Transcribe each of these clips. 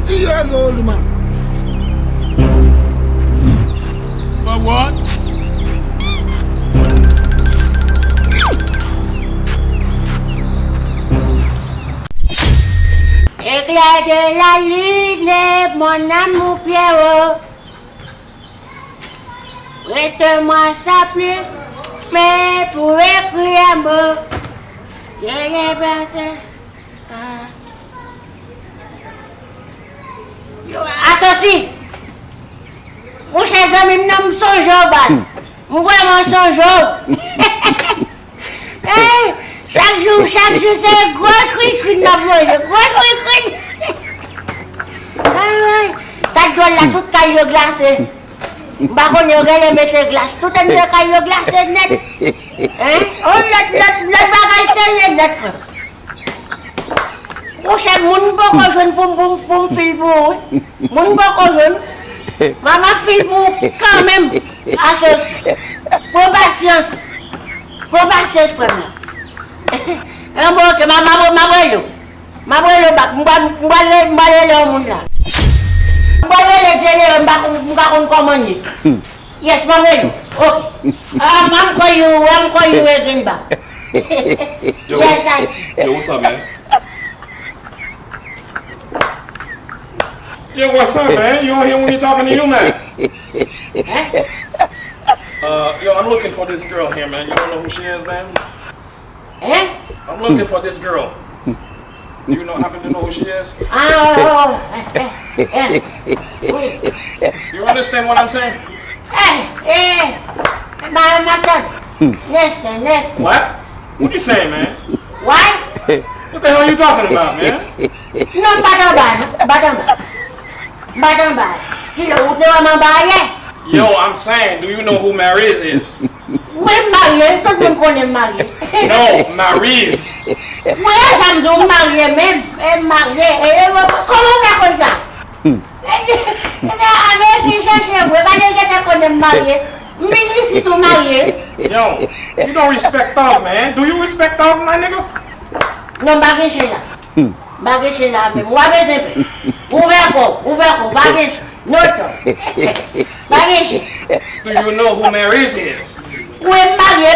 Years old man. For what? Éclat de la lune, mon amour Pierrot. Prête-moi sa pluie, mais pour écrire un mot, je l'ai passé. Associé, mon cher ami, je suis songeau base. Je vraiment songeau. Chaque jour, c'est un gros cri de la gros cri. Ça doit la toute caillou glacée. Par contre, il y a mettre glace. Tout un caillou glacé net. Oh, l'autre bagage, c'est net, frère. Mon cher, mon beaucoup jeune pour me filer pour. Mon beaucoup jeune. Maman file pour quand même associé. Pour patience. Pour patience, frère. Un bon que ma abuelo back mbale le monde là. Mbale le jele mbak komani. Yes, ma abuelo. Okay. I'm call you again back. Yes, I see. Yo, what's up, man? Yo, what's up, man? You don't hear when he talking to you, man? Yo, I'm looking for this girl here, man. You don't know who she is, man? I'm looking for this girl. You happen to know who she is? You understand what I'm saying? My God. Nesting. What? What you saying, man? What? What the hell are you talking about, man? No, Badon. Yo, I'm saying, do you know who Maryse is? We're married, tout le monde connaît marié. No, Maryse. Oui, ça me dit marié même. Comment on fait ça? Avec qui cherche, vous allez marié. Mais si tu marié. Yo, you don't respect dog, man. Do you respect dog, my nigga? Non, bagage là. Bagage là, mais moi, ouvert, bagage. No, bagage. Do you know who Maryse is? Oui, marié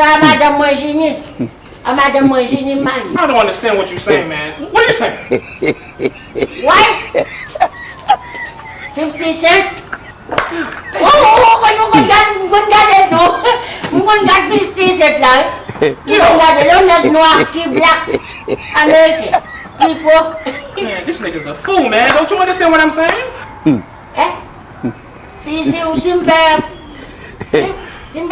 à Madame Eugénie. À Madame Eugénie mariée. I don't understand what you're saying, man. What are you saying? What? 50 cents? On got 50 cents là. You don't got the noir qui black. American. People. Man, this nigga's a fool, man. Don't you understand what I'm saying? Si me fait. I'm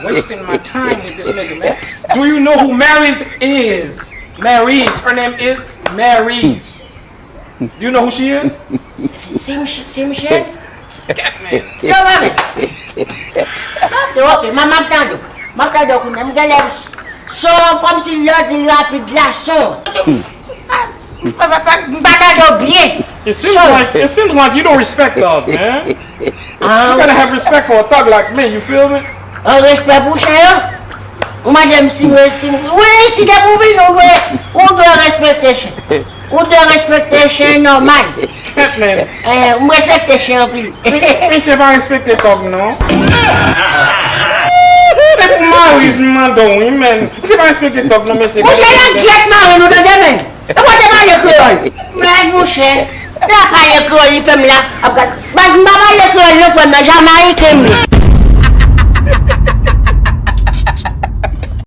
wasting my time with this nigga, man. Do you know who Maryse is? Maryse. Her name is Maryse. Do you know who she is? Simchel? Man. Yo, mami. Ok, maman t'entend. Maman t'entend qu'on aime galère. Son comme si l'autre dit rapide la son. It seems like you don't respect dog, man. You gotta have respect for a thug like me, you feel me? Respect pour chien. Madame, si des mouvements, on doit respecter chien. On doit respecter chien normal. Man. On respecte chien plus. Mais c'est pas respecter dog, non? Mais pour Maryse, man. C'est pas respecter dog, non, mais c'est. Mon cher, la Marie, nous devons demain. Et moi, je parle le créole. Mais mon cher, tu as parlé le créole, il fait là. Je ne parle pas le créole, le fait, mais jamais il